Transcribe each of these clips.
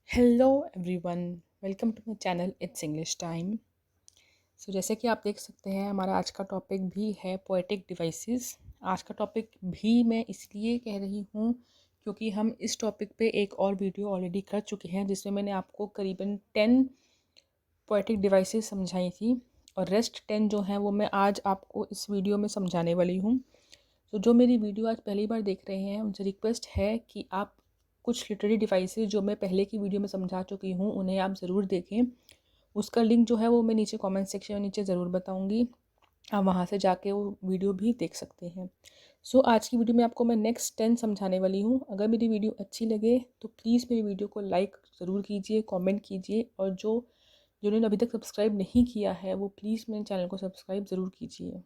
Hello everyone, welcome to my channel it's English time. जैसे कि आप देख सकते हैं, हमारा आज का टॉपिक भी है पोएटिक डिवाइसेस। आज का टॉपिक भी मैं इसलिए कह रही हूँ क्योंकि हम इस टॉपिक पे एक और वीडियो ऑलरेडी कर चुके हैं जिसमें मैंने आपको करीबन 10 पोएटिक डिवाइसेस समझाई थी और रेस्ट 10 जो हैं वो मैं आज आपको इस वीडियो में समझाने वाली हूँ। तो जो मेरी वीडियो आज पहली बार देख रहे हैं उनसे रिक्वेस्ट है कि आप कुछ लिटरेरी डिवाइसेस जो मैं पहले की वीडियो में समझा चुकी हूँ उन्हें आप ज़रूर देखें। उसका लिंक जो है वो मैं नीचे कमेंट सेक्शन में नीचे ज़रूर बताऊँगी, आप वहाँ से जाके वो वीडियो भी देख सकते हैं। आज की वीडियो में आपको मैं नेक्स्ट 10 समझाने वाली हूँ। अगर मेरी वीडियो अच्छी लगे तो प्लीज़ मेरी वीडियो को लाइक ज़रूर कीजिए, कमेंट कीजिए और जिन्होंने अभी तक सब्सक्राइब नहीं किया है वो प्लीज़ मेरे चैनल को सब्सक्राइब ज़रूर कीजिए।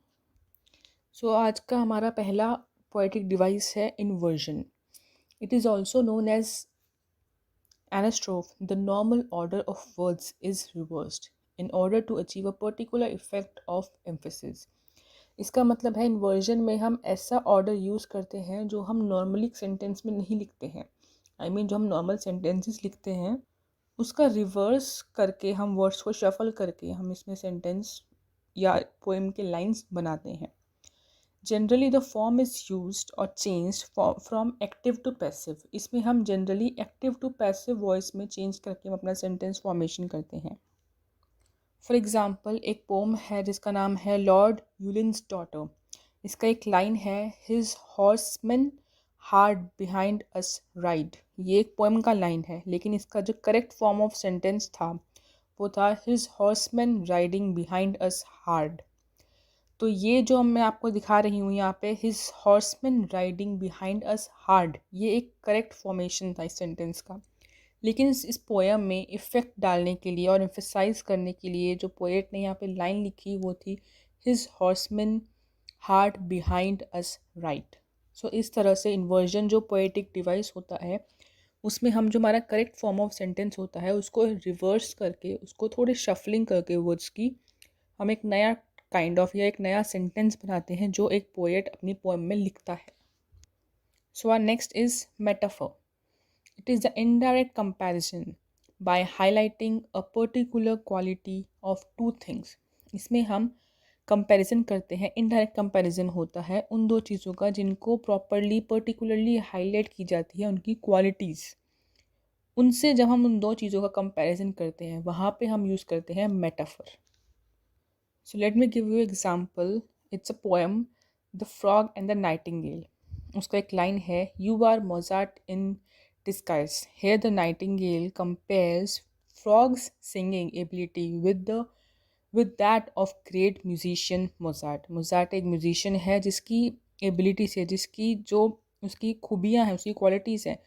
आज का हमारा पहला पोएटिक डिवाइस है inversion. It is also known as anastrophe. The normal order of words is reversed in order to achieve a particular effect of emphasis. इसका मतलब है इन्वर्जन में हम ऐसा ऑर्डर यूज़ करते हैं जो हम नॉर्मली सेंटेंस में नहीं लिखते हैं। जो हम नॉर्मल सेंटेंसेस लिखते हैं उसका रिवर्स करके, हम वर्ड्स को शफल करके हम इसमें सेंटेंस या पोएम के लाइंस बनाते हैं। Generally the form is used और changed from active to passive. इसमें हम generally active to passive voice में चेंज करके हम अपना सेंटेंस फॉर्मेशन करते हैं। फॉर एग्ज़ाम्पल, एक पोम है जिसका नाम है लॉर्ड यूलिन्स डॉटर। इसका एक लाइन है, his horseman hard behind us ride. ये एक पोएम का लाइन है, लेकिन इसका जो करेक्ट फॉर्म ऑफ सेंटेंस था वो था his horseman riding behind us hard. तो ये जो मैं आपको दिखा रही हूँ यहाँ पे, his horseman riding behind us hard, ये एक करेक्ट फॉर्मेशन था इस सेंटेंस का। लेकिन इस पोएम में इफ़ेक्ट डालने के लिए और एम्फसाइज करने के लिए जो पोएट ने यहाँ पे लाइन लिखी वो थी his horseman hard behind us right. इस तरह से इन्वर्जन जो पोएटिक डिवाइस होता है उसमें हम जो हमारा करेक्ट फॉर्म ऑफ सेंटेंस होता है उसको रिवर्स करके, उसको थोड़ी शफलिंग करके वर्ड्स की, हम एक नया या एक नया सेंटेंस बनाते हैं जो एक पोएट अपनी पोएम में लिखता है। Our next is metaphor. It is the indirect comparison by highlighting a particular quality of two things. इसमें हम कंपैरिजन करते हैं। इनडायरेक्ट कंपैरिजन होता है उन दो चीज़ों का जिनको प्रॉपरली पर्टिकुलरली हाईलाइट की जाती है उनकी क्वालिटीज़। उनसे जब हम उन दो चीज़ों का कंपैरिजन करते हैं वहाँ पे हम यूज़ करते हैं metaphor. Let me give you example. It's a poem, The Frog and the Nightingale. उसका एक लाइन है, You are Mozart in disguise. Here the Nightingale compares frog's singing ability with that of great musician Mozart. Mozart एक musician है जिसकी ability से, जिसकी जो उसकी खूबियाँ हैं, उसकी क्वालिटीज़ हैं,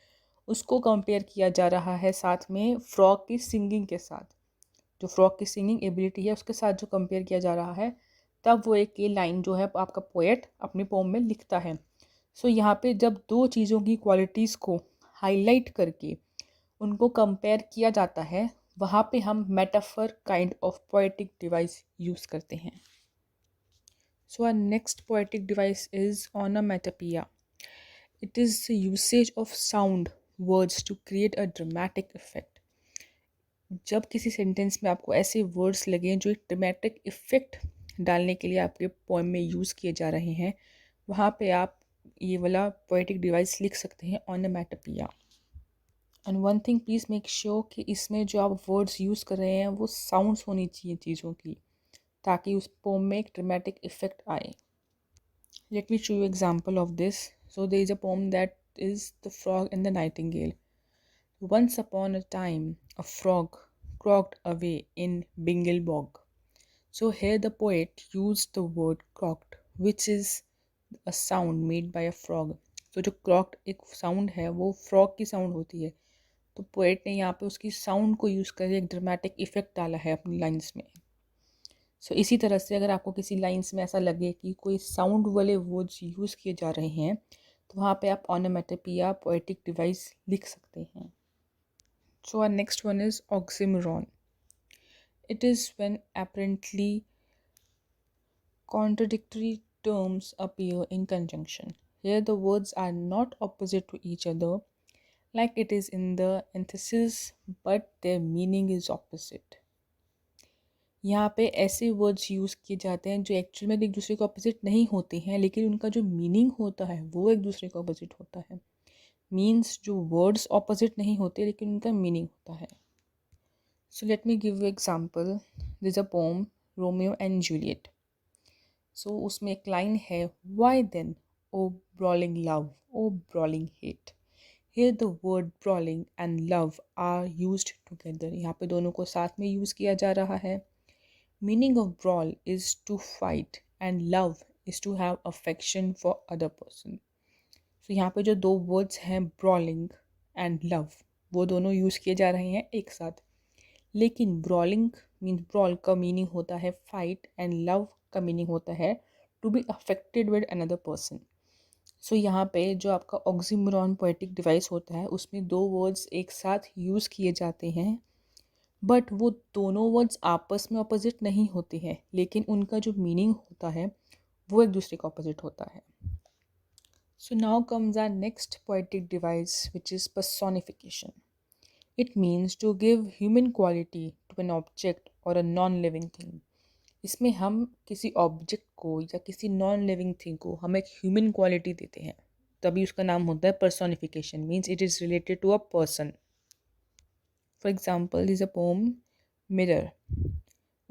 उसको कंपेयर किया जा रहा है साथ में फ्रॉग की सिंगिंग के साथ। जो फ्रॉग की सिंगिंग एबिलिटी है उसके साथ जो कंपेयर किया जा रहा है, तब वो एक ये लाइन जो है आपका पोएट अपनी पोम में लिखता है। यहाँ पे जब दो चीज़ों की क्वालिटीज़ को हाईलाइट करके उनको कंपेयर किया जाता है वहाँ पे हम metaphor kind of poetic device use करते हैं। Our next poetic device is onomatopoeia. It is the usage of sound words to create a dramatic effect. जब किसी सेंटेंस में आपको ऐसे वर्ड्स लगे जो एक ड्रामेटिक इफ़ेक्ट डालने के लिए आपके पोएम में यूज़ किए जा रहे हैं, वहाँ पे आप ये वाला पोएटिक डिवाइस लिख सकते हैं, onomatopoeia. And one thing please make sure कि इसमें जो आप वर्ड्स यूज़ कर रहे हैं वो साउंड्स होनी चाहिए चीज़ों की, ताकि उस पोम में एक ड्रामेटिक इफ़ेक्ट आए। Let me show you example of this. There is a poem that is the frog and the nightingale. Once upon a time, a frog croaked away in Bingle Bog. Here the poet used the word croaked, which is a sound made by a frog. जो croaked एक sound है वो frog की sound होती है, तो poet ने यहाँ पे उसकी sound को यूज़ करके एक dramatic effect डाला है अपनी lines में। इसी तरह से अगर आपको किसी lines में ऐसा लगे कि कोई sound वाले words यूज़ किए जा रहे हैं तो वहाँ पे आप onomatopoeia poetic device लिख सकते हैं। Our next one is oxymoron. It is when apparently contradictory terms appear in conjunction. Here the words are not opposite to each other like it is in the antithesis, but their meaning is opposite. यहाँ पे ऐसे words use किए जाते हैं जो actual में एक दूसरे के ऑपोजिट नहीं होते हैं, लेकिन उनका जो मीनिंग होता है वो एक दूसरे के ऑपोजिट होता है। मीन्स जो वर्ड्स ऑपोजिट नहीं होते लेकिन उनका मीनिंग होता है। So let me give you example. This is a poem Romeo and Juliet. So उसमें एक लाइन है, why then O brawling love O brawling hate. Here the word brawling and love are used together. यहाँ पे दोनों को साथ में use किया जा रहा है। Meaning of brawl is to fight and love is to have affection for other person. So यहाँ पे जो दो words हैं brawling and love, वो दोनों यूज़ किए जा रहे हैं एक साथ। लेकिन brawling means brawl का meaning होता है fight and love का meaning होता है to be affected with another person. सो यहाँ पे जो आपका ऑक्सीमोरॉन पोएटिक डिवाइस होता है उसमें दो वर्ड्स एक साथ यूज़ किए जाते हैं, बट वो दोनों वर्ड्स आपस में ऑपोजिट नहीं होते हैं, लेकिन उनका जो मीनिंग होता है वो एक दूसरे का ऑपोजिट होता है। So now comes our next poetic device which is personification. It means to give human quality to an object और अ नॉन लिविंग थिंग। इसमें हम किसी ऑब्जेक्ट को या किसी नॉन लिविंग थिंग को हम एक ह्यूमन क्वालिटी देते हैं, तभी उसका नाम होता है personification. Means it is related to a person. For example is a poem mirror.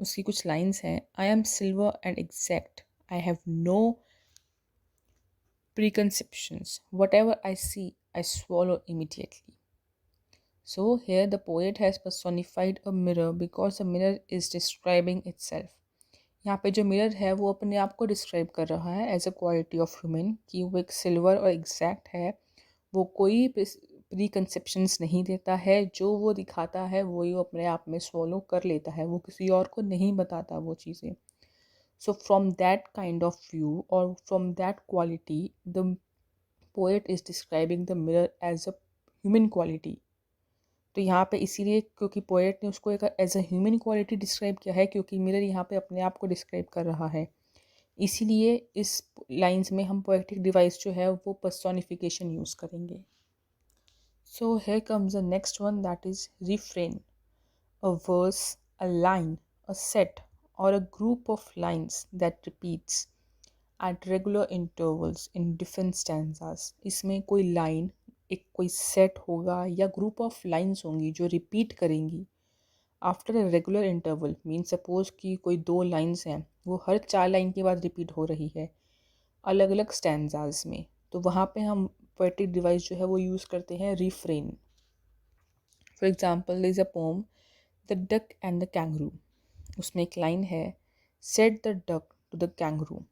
उसकी कुछ लाइन्स हैं, I am silver and exact, I have no preconceptions, whatever I see I swallow immediately. So here the poet has personified a mirror because the mirror is describing itself. यहाँ पे जो mirror है वो अपने आप को describe कर रहा है as a quality of human, कि वो एक सिल्वर और एग्जैक्ट है। वो कोई प्री कंसेप्शंस नहीं देता है, जो वो दिखाता है वही वो अपने आप में स्वॉलो कर लेता है, वो किसी और को नहीं बताता वो चीज़ें। So from that kind of view और from that quality the poet is describing the mirror as a human quality. तो यहाँ पे इसीलिए क्योंकि पोएट ने उसको एक as a human quality describe किया है, क्योंकि मिरर यहाँ पे अपने आप को डिस्क्राइब कर रहा है। इसीलिए इस लाइंस में हम पोएटिक डिवाइस जो है वो पर्सोनिफिकेशन यूज़ करेंगे। So here comes the next one, that is refrain. A verse, a line, a set और a group of lines that repeats at regular intervals in different stanzas. इसमें कोई line, एक कोई set होगा या group of lines होंगी जो repeat करेंगी after a regular interval. Mean suppose कि कोई दो लाइन्स हैं, वो हर 4 लाइन के बाद रिपीट हो रही है अलग अलग स्टैंजाज में, तो वहाँ पे हम पोएटिक डिवाइस जो है वो यूज़ करते हैं refrain. For example is a poem the duck and the kangaroo. उसमें एक लाइन है, said the duck to the kangaroo.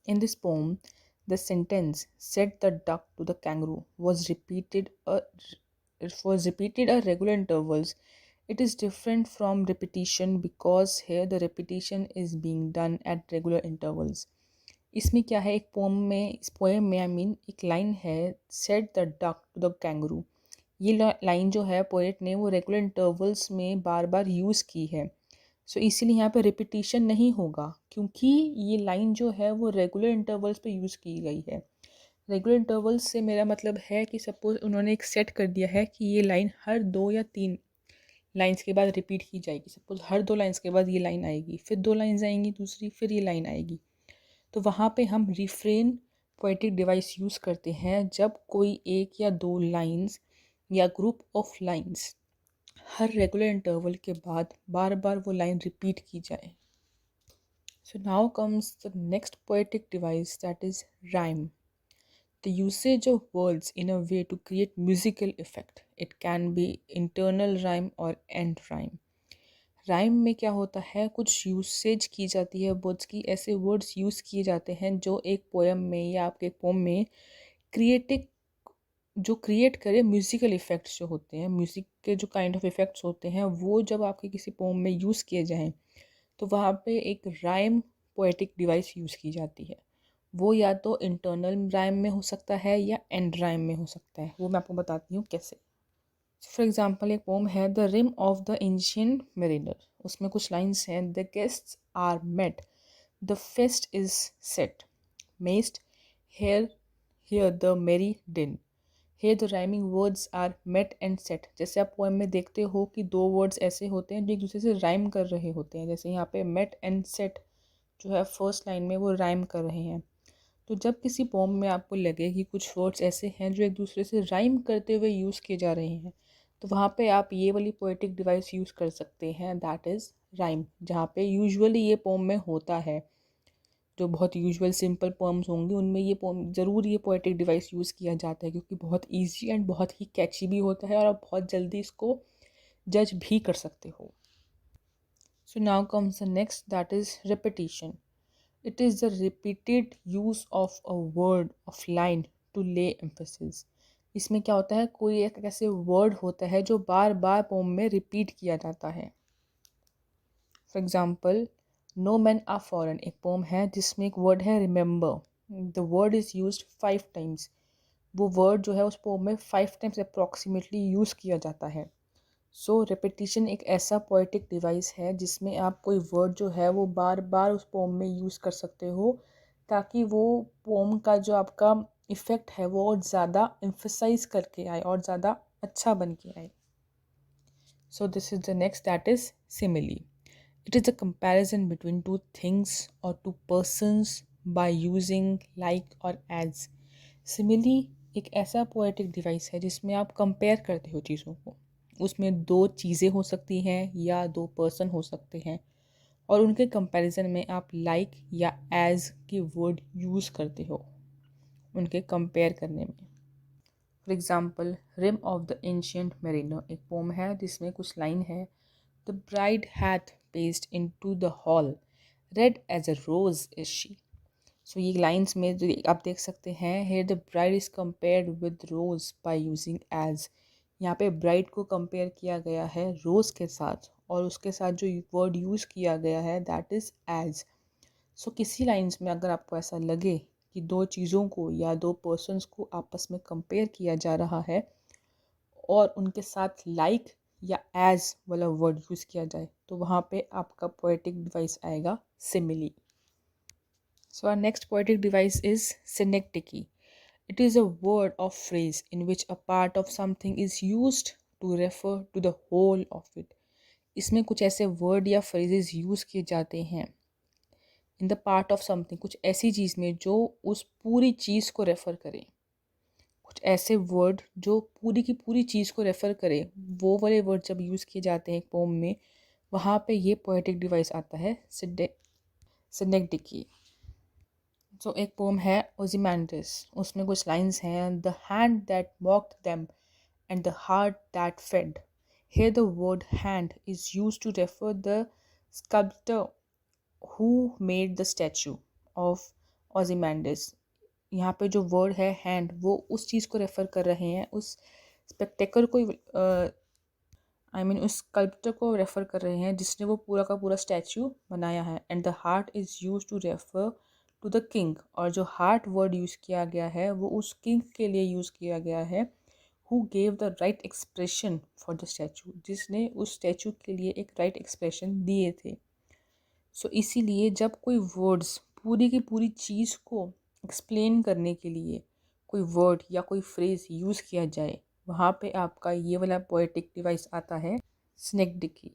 In this poem, the sentence "said the duck to the kangaroo" was repeated at regular intervals. It is different from repetition because here the repetition is being done at regular intervals. इसमें क्या है, एक pome में, इस poem में एक line है, said the duck to the kangaroo. ये लाइन जो है पोएट ने वो रेगुलर इंटरवल्स में बार बार यूज़ की है। सो इसीलिए यहाँ पे रिपीटिशन नहीं होगा, क्योंकि ये लाइन जो है वो रेगुलर इंटरवल्स पे यूज़ की गई है। रेगुलर इंटरवल्स से मेरा मतलब है कि सपोज उन्होंने एक सेट कर दिया है कि ये लाइन हर 2 या 3 लाइन्स के बाद रिपीट की जाएगी। सपोज हर 2 लाइन्स के बाद ये लाइन आएगी, फिर 2 लाइन्स आएंगी दूसरी, फिर ये लाइन आएगी। तो वहाँ पे हम रिफ्रेन पोएटिक डिवाइस यूज़ करते हैं जब कोई 1 या 2 लाइन्स या ग्रुप ऑफ लाइन्स हर रेगुलर इंटरवल के बाद बार बार वो लाइन रिपीट की जाए। So now comes the next poetic device, that is rhyme. The usage of words in a way to create musical effect. It can be internal rhyme और end rhyme. Rhyme में क्या होता है, कुछ usage की जाती है वर्ड्स की, ऐसे वर्ड्स यूज़ किए जाते हैं जो एक पोएम में या आपके पोम में क्रिएट करे म्यूज़िकल इफ़ेक्ट्स जो होते हैं, म्यूज़िक के जो काइंड ऑफ इफ़ेक्ट्स होते हैं, वो जब आपके किसी पोम में यूज़ किए जाएँ तो वहाँ पे एक राइम पोएटिक डिवाइस यूज़ की जाती है। वो या तो इंटरनल राइम में हो सकता है या एंड राइम में हो सकता है, वो मैं आपको बताती हूँ कैसे। फॉर एग्जाम्पल एक पोम है the rime of the ancient mariner. उसमें कुछ लाइन्स हैं, the guests are met, the feast is set, may'st hear here the merry din. here the rhyming words are met and set। जैसे आप poem में देखते हो कि दो वर्ड्स ऐसे होते हैं जो एक दूसरे से राइम कर रहे होते हैं, जैसे यहाँ पे met and set जो है फर्स्ट लाइन में वो राइम कर रहे हैं। तो जब किसी पोम में आपको लगे कि कुछ वर्ड्स ऐसे हैं जो एक दूसरे से राइम करते हुए यूज़ किए जा रहे हैं, तो वहाँ पे आप ये वाली पोएटिक डिवाइस यूज़ कर सकते हैं, दैट इज़ राइम। जहाँ पे यूजुअली ये पोम में होता है, जो बहुत यूजुअल सिंपल पोम्स होंगे उनमें ये पोम ज़रूर ये पोएटिक डिवाइस यूज़ किया जाता है, क्योंकि बहुत ईजी एंड बहुत ही कैची भी होता है और आप बहुत जल्दी इसको जज भी कर सकते हो। सो now comes the next, that is repetition. It is the repeated use of a word of line to lay emphasis। इसमें क्या होता है, कोई एक ऐसे वर्ड होता है जो बार बार पोम में रिपीट किया जाता है। For example, no man are foreign एक पोम है जिसमें एक वर्ड है remember. The word is used 5 times. वो वर्ड जो है उस पोम में 5 टाइम्स अप्रॉक्सीमेटली यूज़ किया जाता है। सो रेपिटिशन एक ऐसा पोएटिक डिवाइस है जिसमें आप कोई वर्ड जो है वो बार बार उस पोम में यूज़ कर सकते हो, ताकि वो पोम का जो आपका इफ़ेक्ट है वो और ज़्यादा एम्फसाइज करके आए और ज़्यादा अच्छा बन के आए। So this is the next, that is simile. It is a comparison between two things और two persons by using like और एज। सिमिली एक ऐसा पोएटिक डिवाइस है जिसमें आप कंपेयर करते हो चीज़ों को। उसमें दो चीज़ें हो सकती हैं या दो पर्सन हो सकते हैं, और उनके कंपैरिजन में आप लाइक या एज के वर्ड यूज़ करते हो उनके कंपेयर करने में। For example, rime of the ancient mariner एक पोम है जिसमें कुछ लाइन है, the bride hath paced into the hall, red as a rose is she. So ये लाइन्स में जो आप देख सकते हैं, here the bride is compared with rose by using as. यहाँ पे ब्राइड को कंपेयर किया गया है रोज़ के साथ, और उसके साथ जो वर्ड यूज़ किया गया है दैट इज़ एज। सो किसी लाइन्स में अगर आपको ऐसा लगे कि दो चीज़ों को या दो पर्सन्स को आपस में कंपेयर किया जा रहा है और उनके साथ लाइक या एज वाला वर्ड यूज़ किया जाए, तो वहाँ पे आपका पोएटिक डिवाइस आएगा simile. So our next poetic device is synecdoche. It is a word or phrase in which a part of something is used to refer to the whole of it। इसमें कुछ ऐसे word या phrases use किए जाते हैं in the part of something, कुछ ऐसी चीज़ में जो उस पूरी चीज़ को रेफ़र करे। कुछ ऐसे वर्ड जो पूरी की पूरी चीज़ को रेफ़र करे, वो वाले वर्ड जब यूज़ किए जाते हैं एक पोम में, वहाँ पे ये पोएटिक डिवाइस आता है सिनेक्टिकी। सो एक पोम है ओजिमांड्रिस, उसमें कुछ लाइंस हैं, the hand that mocked them and the heart that fed। Here the word hand is used to refer the sculptor who made the statue of Ozymandias। यहाँ पे जो वर्ड है हैंड, वो उस चीज़ को रेफ़र कर रहे हैं, उस स्पेक्टेकर को उस स्कल्प्टर को रेफ़र कर रहे हैं जिसने वो पूरा का पूरा स्टैचू बनाया है। And the heart is use to refer to the king, और जो हार्ट वर्ड यूज़ किया गया है वो उस किंग के लिए यूज़ किया गया है, who gave the right expression for the statue, जिसने उस स्टैचू के लिए एक राइट एक्सप्रेशन दिए थे। सो इसीलिए जब कोई वर्ड्स पूरी की पूरी चीज़ को एक्सप्लेन करने के लिए कोई वर्ड या कोई फ्रेज़ यूज़ किया जाए, वहाँ पे आपका ये वाला पोएटिक डिवाइस आता है सिनेक्टिकी।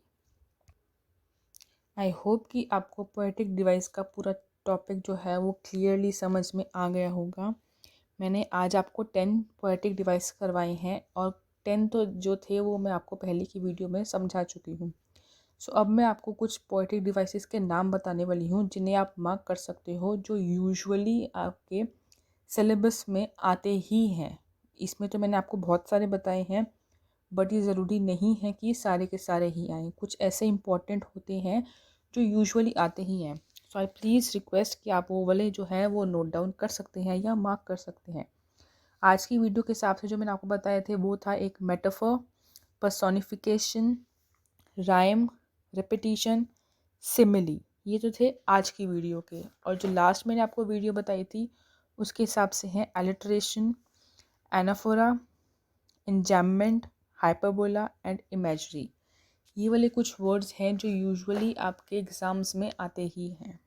आई होप कि आपको पोएटिक डिवाइस का पूरा टॉपिक जो है वो क्लियरली समझ में आ गया होगा। मैंने आज आपको 10 पोएटिक डिवाइस करवाए हैं, और 10 तो जो थे वो मैं आपको पहले की वीडियो में समझा चुकी हूँ। सो अब मैं आपको कुछ पोएटिक डिवाइसेस के नाम बताने वाली हूँ जिन्हें आप मार्क कर सकते हो, जो यूजुअली आपके सिलेबस में आते ही हैं। इसमें तो मैंने आपको बहुत सारे बताए हैं, बट ये ज़रूरी नहीं है कि सारे के सारे ही आएँ। कुछ ऐसे इंपॉर्टेंट होते हैं जो यूजुअली आते ही हैं। सो आई प्लीज़ रिक्वेस्ट कि आप वो वाले जो है वो नोट डाउन कर सकते हैं या मार्क कर सकते हैं। आज की वीडियो के हिसाब से जो मैंने आपको बताए थे वो था एक metaphor, personification, rhyme, repetition, simile. ये जो थे आज की वीडियो के। और जो लास्ट मैंने आपको वीडियो बताई थी उसके हिसाब से हैं alliteration, anaphora, enjambment, hyperbola and imagery. ये वाले कुछ वर्ड्स हैं जो यूजुअली आपके एग्ज़ाम्स में आते ही हैं।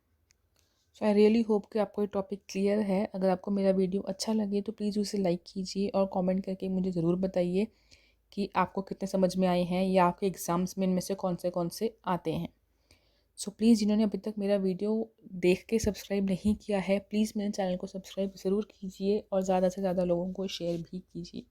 सो आई रियली होप कि आपको ये टॉपिक क्लियर है। अगर आपको मेरा वीडियो अच्छा लगे तो प्लीज़ उसे लाइक कीजिए और कमेंट करके मुझे ज़रूर बताइए कि आपको कितने समझ में आए हैं या आपके एग्ज़ाम्स में इनमें से कौन से आते हैं। सो प्लीज़ जिन्होंने अभी तक मेरा वीडियो देख के सब्सक्राइब नहीं किया है, प्लीज़ मेरे चैनल को सब्सक्राइब ज़रूर कीजिए और ज़्यादा से ज़्यादा लोगों को शेयर भी कीजिए।